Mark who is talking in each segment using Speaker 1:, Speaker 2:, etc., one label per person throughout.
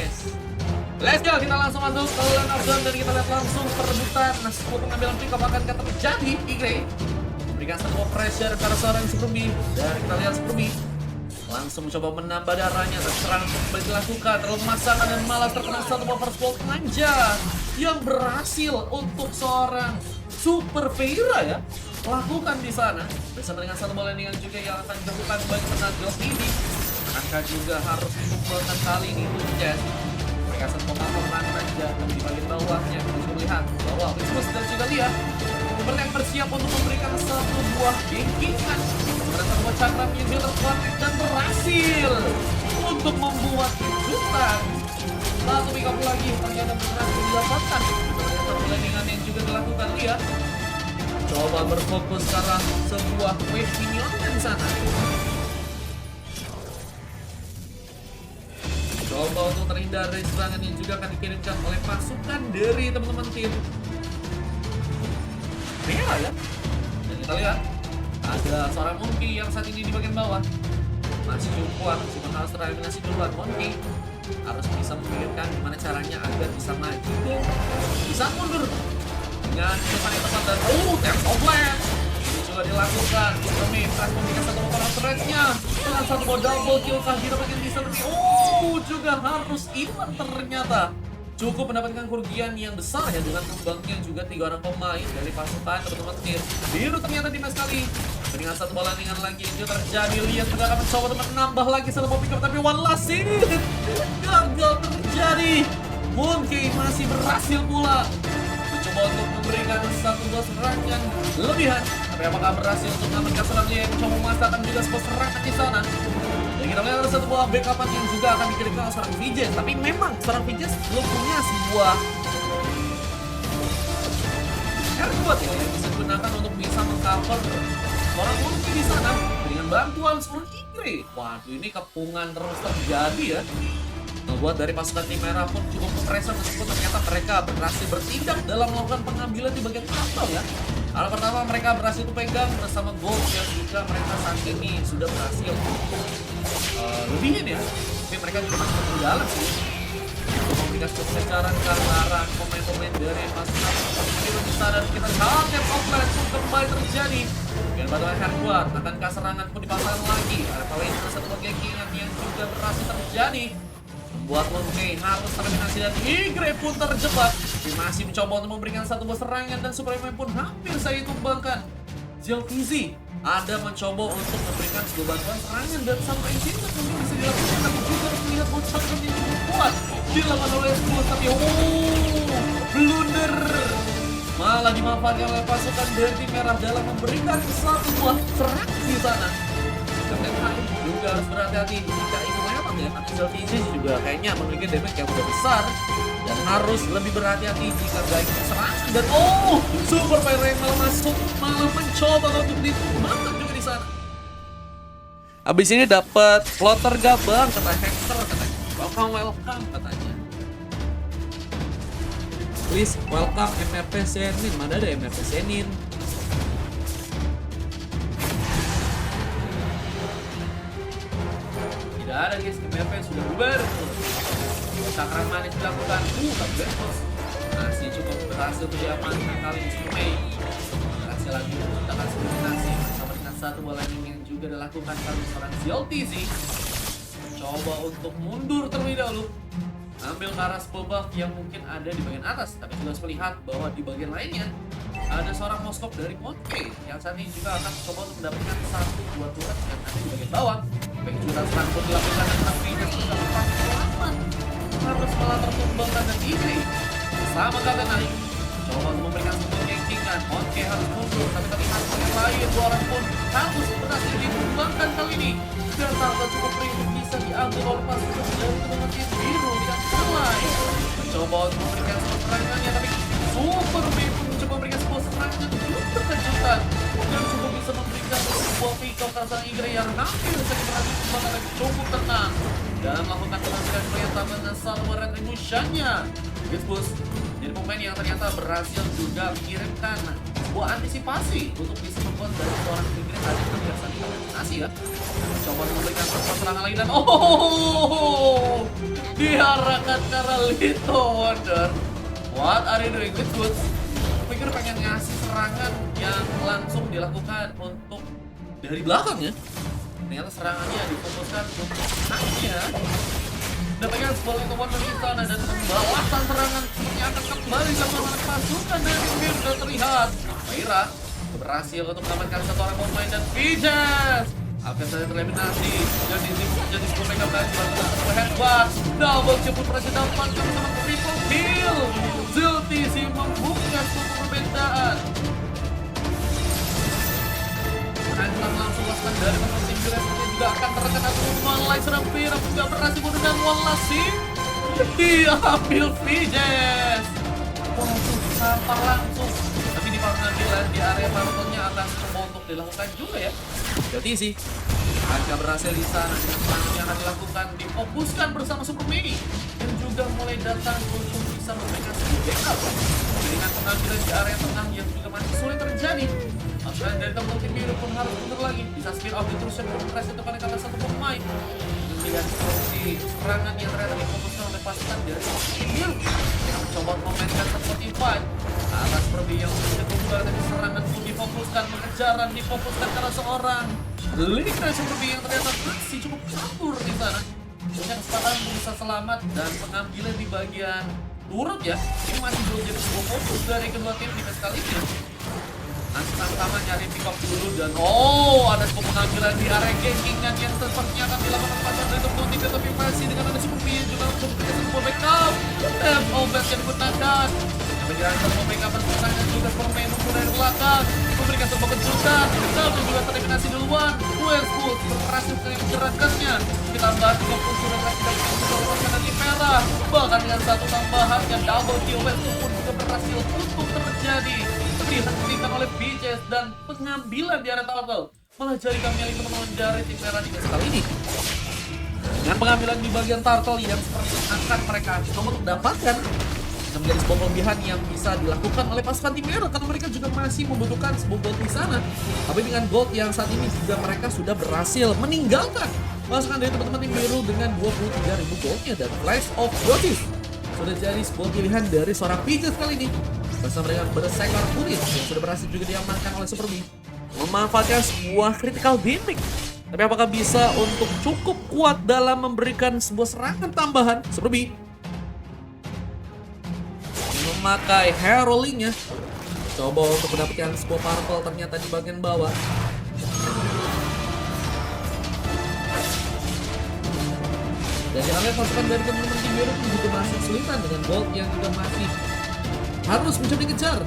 Speaker 1: guys. Let's go, kita langsung masuk ke lane of zone dan kita lihat langsung perebutan sebuah pengambilan pick up akan terjadi. Igre memberikan satu pressure ke arah seorang Superbi dan kita lihat Superbi langsung mencoba menambah darahnya dan serangan kembali dilakukan. Terlalu memaksakan dan malah terkena satu first block manja yang berhasil untuk seorang Super Vera ya lakukan di sana bersama dengan satu bola yang juga yang akan dilakukan bagi penagih ini. Akankah juga harus dikumpulkan kali ini untuk Jazz? Mereka sempat memenangkan aja di bagian bawahnya. Kita bisa melihat bahwa Christmas dan juga lihat seperti yang bersiap untuk memberikan satu buah bankingan kepada sebuah cakra yang terkonek dan berhasil untuk membuat kejutan. Satu pick up lagi ternyata berhasil didapatkan. Ternyata perlendingan yang juga dilakukan lihat. Coba berfokus ke arah sebuah wave minion di sana. Coba untuk terhindar dari serangan yang juga akan dikirimkan oleh pasukan dari teman-teman tim Vera ya. Dan kita lihat ada seorang Monkey yang saat ini di bagian bawah masih cukup kuat, cuma harus tereliminasi duluan. Monkey harus bisa memikirkan gimana caranya agar bisa maju dan bisa mundur dengan kesan yang tepat dan tap of land ini juga dilakukan. Demi Flash memberikan satu motor threat-nya dengan satu double kill kah di bagian bisa lebih juga harus hilang ternyata. Cukup mendapatkan kerugian yang besar ya dengan kembangnya juga 3 orang pemain dari pasukan teman-teman tim biru ternyata di match kali. Dengan satu bola ringan lagi yang juga terjadi. Lihat mereka akan mencoba untuk menambah lagi satu pick up tapi one last hit gagal terjadi. Monkey masih berhasil pula mencoba untuk memberikan satu dua serangan lebihan. Tapi apakah berhasil untuk mengamankan serangannya yang mencoba memasakkan juga sebuah serangan di sana. Dan kita lihat ada satu buah backupan yang juga akan dikirimkan oleh seorang Vijes. Tapi memang seorang Vijes belum punya sebuah airport ya yang bisa digunakan untuk bisa mengcover seorang Monkey di sana dengan bantuan seorang Igre. Waduh, ini kepungan terus terjadi ya. Membuat dari pasukan tim merah pun cukup pressure meskipun ternyata mereka berhasil bertindak dalam melakukan pengambilan di bagian kapal ya. Hal pertama mereka berhasil pegang bersama Gold yang juga mereka saat ini sudah berhasil lebihin ya. Tapi mereka juga masih ketinggalan sih untuk memberikan kesecaran ke arah pemain-pemain dari pasukan biru di sana. Dan kita lihat offline pun kembali terjadi. Dan bantuan Hardware akankah serangan pun dipasang lagi. Ada paling satu bagian yang juga berhasil terjadi. Buat Monkey harus terminasi dan Igre pun terjebak. Dia masih mencoba untuk memberikan satu buah serangan dan Superman pun hampir saja tumbangkan. ZLTZ ada mencoba untuk memberikan sebuah bantuan serangan dan satu engine mungkin bisa dilakukan, tapi juga harus melihat bocor yang cukup kuat dilakukan oleh Spurs. Tapi blunder malah dimanfaatkan oleh pasukan dari tim merah dalam memberikan satu buah serangan di sana. Kapten Haim juga harus berhati-hati jika itu lewat ya, karena ZLTZ juga kayaknya memiliki damage yang udah besar dan harus lebih berhati-hati jika gak ikut serangan. Dan Super Pyro yang malah masuk, malah mencoba untuk ditumbangkan juga di sana. Abis ini dapat floater gabang kata Hector katanya. Welcome katanya. Please welcome MRP Senin. Mana ada MRP Senin? Tidak ada guys, MRP sudah bubar. Cakram manis dilakukan, bebas. Masih cukup berhasil untuk diamankan kali ini Mei. Berhasil lagi menggunakan eliminasi bersama dengan satu bola yang juga dilakukan kali seorang ZLTZ. Coba untuk mundur terlebih dahulu, ambil ke arah spell buff yang mungkin ada di bagian atas. Tapi juga harus melihat bahwa di bagian lainnya ada seorang moskop dari Monkey yang saat ini juga akan coba untuk mendapatkan satu buah turret yang ada di bagian bawah. Baik juga serang pun dilakukan dan tapi sudah selamat. Harus malah tertumbangkan dan Igre sama Kapten Naik coba untuk memberikan sebuah gengkingan. Monkey harus mundur tapi terlihat yang lain dua orang pun harus berhasil ditumbangkan kali ini. Dan tanpa cukup untuk bisa diambil oleh pasukan dari teman-teman tim biru yang mulai mencoba untuk memberikan sebuah serangannya, tapi Super B pun mencoba memberikan sebuah serangan untuk kejutan dan cukup bisa memberikan sebuah pick up kasar Igre yang hampir saja berhasil ditumbangkan dan cukup tenang dan melakukan penampilan kelihatan dengan salwa retribution-nya. Gespus jadi pemain yang ternyata berhasil juga mengirimkan sebuah antisipasi untuk bisa membuat dari seorang Igre tadi terbiasa di kombinasi ya. Coba memberikan sebuah serangan lagi dan diarahkan ke arah Little Wonder. What are you doing with Goods? Pikir pengen ngasih serangan yang langsung dilakukan untuk dari belakang ya. Ternyata serangannya difokuskan untuk hanya dapatkan sebuah Little Wonder di sana, dan pembalasan serangan sepertinya akan kembali sama pasukan dari tim biru. Sudah terlihat Mayra berhasil untuk mendapatkan satu orang pemain, dan Viges akan saja tereliminasi. Jadi sebuah mega berhasil melakukan sebuah headbutt. Double kill pun berhasil dapatkan bersama triple kill. ZLTC membuka suatu perbedaan. Menantang langsung waspan dari masing tim biru juga akan terkena mulai serang Vira juga berhasil dengan one last hit. Diambil Viges. Waduh, sampah langsung. Tapi di pengambilan di area parutnya akan coba untuk dilakukan juga ya. Jadi sih Aca berhasil di sana dengan serangan yang akan dilakukan, difokuskan bersama Super Mei yang juga mulai datang untuk bisa memberikan backup dengan pengambilan di area tengah yang juga masih sulit terjadi. Maka dari teman tim biru pun harus mundur lagi. Bisa speed of intrusion pun berhasil untuk kata satu pemain. Dengan posisi serangan yang ternyata difokuskan oleh pasukan dari tim biru yang mencoba memainkan seperti fight atas Perbi yang sudah tunggal, tapi serangan pun difokuskan, pengejaran difokuskan karena seorang Link dari Perbi yang ternyata masih cukup kabur di sana. Punya kesempatan untuk bisa selamat, dan pengambilan di bagian turut ya, ini masih belum jadi sebuah fokus dari kedua tim di match kali ini. Nanti sama-sama nyari pick up dulu, dan ada sebuah pengambilan di area gankingan yang sepertinya akan dilakukan pasar dari tim tim, tapi masih dengan ada Super Mei juga untuk memberikan sebuah backup. Tap obat yang digunakan menjelaskan sebuah backup berserangan juga Super Mei menunggu dari belakang memberikan sebuah kejutan, tapi juga tereliminasi duluan. Westwood berhasil mengerakkannya, ditambah 30 sudah berhasil dilakukan dari merah, bahkan dengan satu tambahan yang double kill. Westwood pun juga berhasil untuk terjadi, dihentikan oleh Viges, dan pengambilan di area turtle malah jadi milik teman-teman dari tim merah di kali ini. Dengan pengambilan di bagian turtle yang seperti akan mereka coba untuk dapatkan, menjadi sebuah kelebihan yang bisa dilakukan oleh pasukan tim merah karena mereka juga masih membutuhkan sebuah gold di sana. Tapi dengan gold yang saat ini juga mereka sudah berhasil meninggalkan pasukan dari teman-teman tim biru dengan 23.000 goldnya, dan Flash of Justice sudah jadi sebuah pilihan dari seorang Viges kali ini bersama dengan bersekor kulit yang sudah berhasil juga diamankan oleh Super Mei, memanfaatkan sebuah critical damage. Tapi apakah bisa untuk cukup kuat dalam memberikan sebuah serangan tambahan? Super Mei memakai Heralding-nya, coba untuk mendapatkan sebuah purple ternyata di bagian bawah. Dan kita lihat pasukan dari teman-teman tim biru juga masih kesulitan dengan gold yang juga masih harus mencoba dikejar.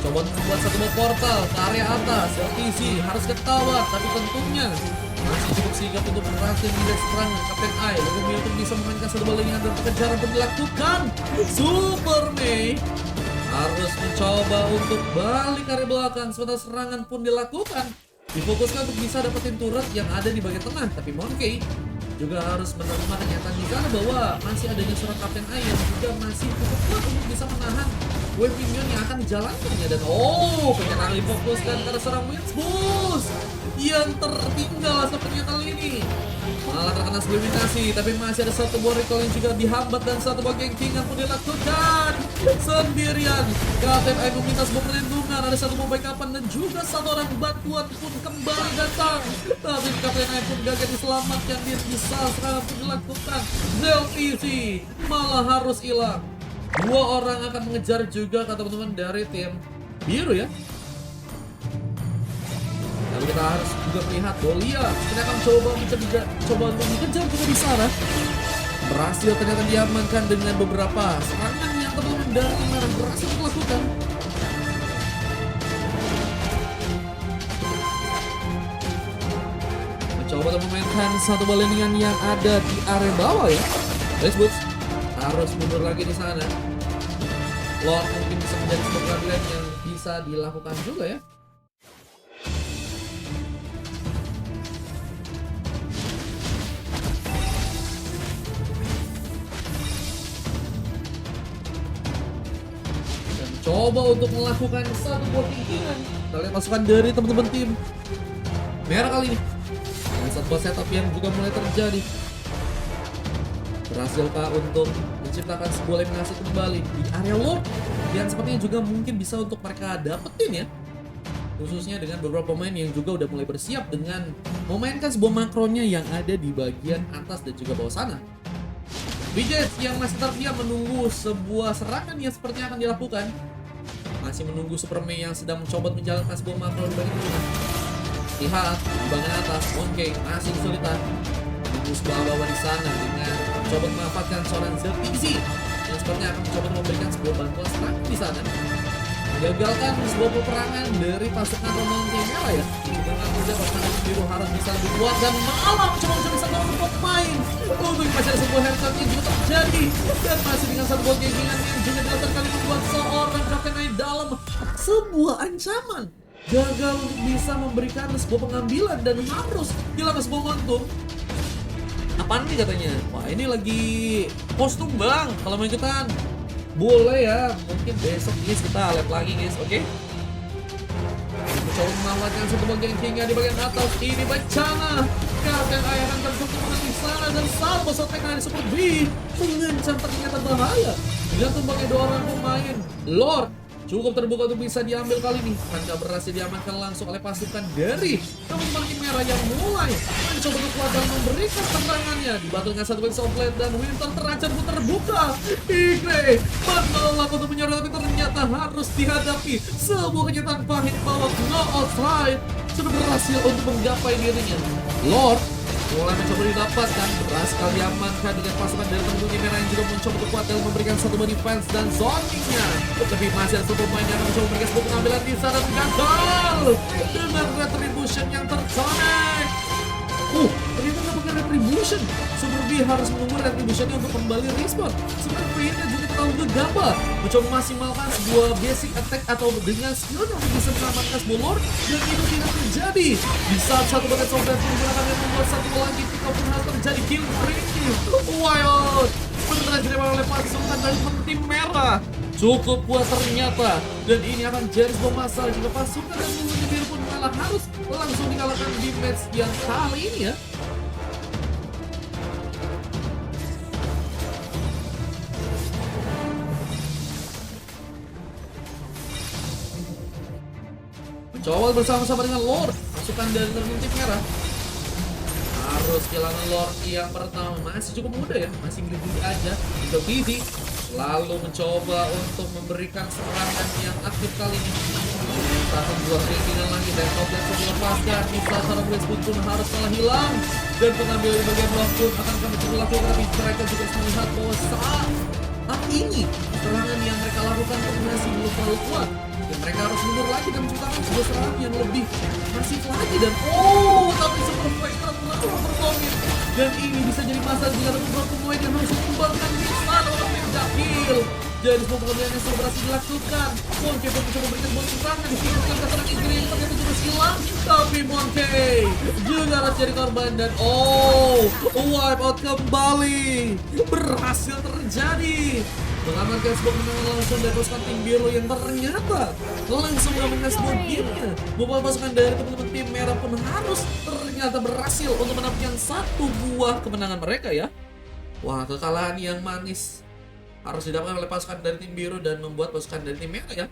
Speaker 1: Coba untuk membuat satu portal ke area atas. LTC harus ketawa, tapi tentunya masih cukup sigap untuk berhasil menjadi serangan Kapten Ai. Lalu Milton bisa memainkan satu balingan dan pengejaran pun dilakukan. Super Mei harus mencoba untuk balik area belakang, sementara serangan pun dilakukan. Difokuskan untuk bisa dapetin turret yang ada di bagian tengah, tapi Monkey juga harus menerima kenyataan di sana bahwa masih adanya seorang Kapten Ai yang juga masih cukup kuat untuk bisa menahan wave minion yang akan dijalankannya. Dan kenyataan difokuskan karena seorang Windboost yang tertinggal sepertinya kali ini malah terkena eliminasi, tapi masih ada satu buah recall yang juga dihambat, dan satu buah gankingan pun dilakukan sendirian. Kapten Ai meminta sebuah perlindungan, ada satu buah backupan dan juga satu orang bantuan pun kembali datang, tapi Kapten Ai pun gagal diselamatkan. Dia bisa serangan pun dilakukan. ZLTC malah harus hilang. Dua orang akan mengejar juga kata teman-teman dari tim biru ya. Lalu kita harus juga melihat Dolia kita akan coba untuk mengejar juga di sana. Berhasil ternyata diamankan dengan beberapa serangan yang teman-teman dari tim merah berhasil melakukan. Mencoba untuk memainkan satu balingan yang ada di area bawah ya. Westwood harus mundur lagi di sana. Lord mungkin bisa menjadi sebuah pengambilan yang bisa dilakukan juga ya. Dan coba untuk melakukan satu buah gankingan. Kita lihat pasukan dari teman-teman tim merah kali ini. Dan satu buah setup yang juga mulai terjadi. Berhasilkah untuk menciptakan sebuah eliminasi kembali di area Lord yang sepertinya juga mungkin bisa untuk mereka dapetin ya, khususnya dengan beberapa pemain yang juga udah mulai bersiap dengan memainkan sebuah makronya yang ada di bagian atas dan juga bawah sana. Widgets yang masih terdiam menunggu sebuah serangan yang sepertinya akan dilakukan, masih menunggu Superman yang sedang mencoba menjalankan sebuah makro di bagian tengah. Lihat di bagian atas, Monkey masih kesulitan menembus bawah di sana dengan mencoba memanfaatkan seorang ZTZ yang sepertinya akan mencoba memberikan sebuah bantuan serangan di sana. Gagalkan sebuah peperangan dari pasukan Roman Merah ya. Dengan mudah pasukan biru harus bisa lebih kuat dan malah mencoba mencari satu pemain. Untuk masih ada sebuah headshot yang juga terjadi dan masih dengan satu buah genggingan yang juga dilakukan kali membuat seorang Captain Knight dalam sebuah ancaman. Gagal untuk bisa memberikan sebuah pengambilan dan harus kehilangan sebuah momentum. Apaan nih katanya? Wah ini lagi kostum bang, kalau mau ikutan boleh ya, mungkin besok guys kita lihat lagi guys, oke? Mencoba memanfaatkan satu bagian hingga di bagian atas, ini bencana. Kapten Ayah akan tertutup di sana dan salvo sampai dari Super B mengancam ternyata bahaya. Dia tumbangnya dua orang pemain Lord cukup terbuka untuk bisa diambil kali ini. Maka berhasil diamankan langsung oleh pasukan dari teman-teman tim merah yang mulai mencoba kekuatan memberikan serangannya. Dibantu dengan satu base of blade dan Winter terancam pun terbuka. Igre menolak untuk menyerang tapi ternyata harus dihadapi sebuah kenyataan pahit bahwa no outside sudah berhasil untuk menggapai dirinya. Lord mulai mencoba didapatkan, berhasil diamankan dengan pasukan dari teman-teman merah yang juga mencoba kuat dalam memberikan satu body defense dan zoningnya. Tapi masih ada satu pemain yang akan mencoba memberikan sebuah pengambilan di sana gagal dengan retribution yang terconnect. Ternyata mendapatkan retribution. Super B harus menunggu retributionnya untuk kembali respawn. Super B juga terlalu gegabah mencoba memaksimalkan sebuah basic attack atau dengan skill yang bisa mengamankan sebuah Lord, dan itu tidak terjadi. Di saat satu bagian software menggunakan yang membuat satu lagi pick up pun harus terjadi kill free. Wild berhasil diamankan oleh pasukan dari tim merah. Cukup kuat ternyata, dan ini akan jadi sebuah masalah jika pasukan dan teman biru pun malah harus langsung dikalahkan di match yang kali ini ya. Mencoba bersama-sama dengan Lord, pasukan dari tim merah harus kehilangan Lord yang pertama, masih cukup muda ya, masih gede aja. Untuk Didi lalu mencoba untuk memberikan serangan yang aktif kali ini. Satu dua keinginan lagi dan kompleks dilepaskan. Di saat seorang Westwood pun harus malah hilang dan pengambil di bagian bawah pun akan kami coba lakukan, tapi mereka juga melihat bahwa saat ini serangan yang mereka lakukan masih belum terlalu kuat dan mereka harus mundur lagi dan menciptakan sebuah serangan yang lebih masif lagi. Dan tapi Super Fighter terlalu berkomit dan ini bisa jadi masalah jika ada beberapa pemain yang harus dikembangkan di sana untuk menjadi kill. Jadi semua pekerjaan yang sudah berhasil dilakukan. Monkey pun mencoba memberikan sebuah serangan di sini dengan serangan Igre yang ternyata juga hilang, tapi Monkey juga harus jadi korban dan wipe out kembali berhasil terjadi, mengamankan sebuah kemenangan langsung dari pasukan tim biru yang ternyata langsung mengamankan sebuah gamenya. Beberapa pasukan dari teman-teman tim merah pun harus ternyata berhasil untuk mendapatkan satu buah kemenangan mereka ya. Wah, kekalahan yang manis harus didapatkan oleh pasukan dari tim biru dan membuat pasukan dari tim merah ya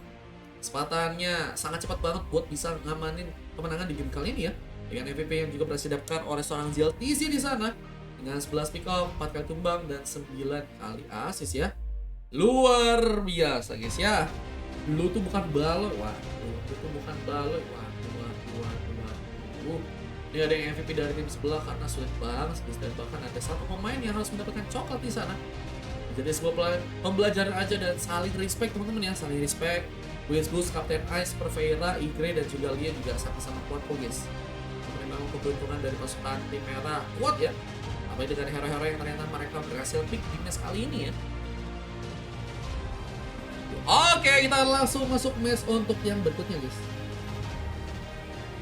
Speaker 1: kesempatannya sangat cepat banget buat bisa ngamanin kemenangan di game kali ini ya, dengan MVP yang juga berhasil didapatkan oleh seorang ZTZ di sana dengan 11 pick off, 4 kali tumbang dan 9 kali assist ya. Luar biasa guys ya. Lu tuh bukan baloi. Lu tuh bukan baloi. Ini ada yang MVP dari tim sebelah karena sulit banget guys, dan bahkan ada satu pemain yang harus mendapatkan coklat di sana. Jadi sebuah pembelajaran aja dan saling respect teman-teman ya, saling respect. Westwood, Captain Ice, Perveira, Igre dan juga Lia juga sama-sama kuat kok guys. Memang keberuntungan dari pasukan tim merah kuat ya. Apalagi dengan hero-hero yang ternyata mereka berhasil pick di match kali ini ya. Oke, kita langsung masuk match untuk yang berikutnya guys.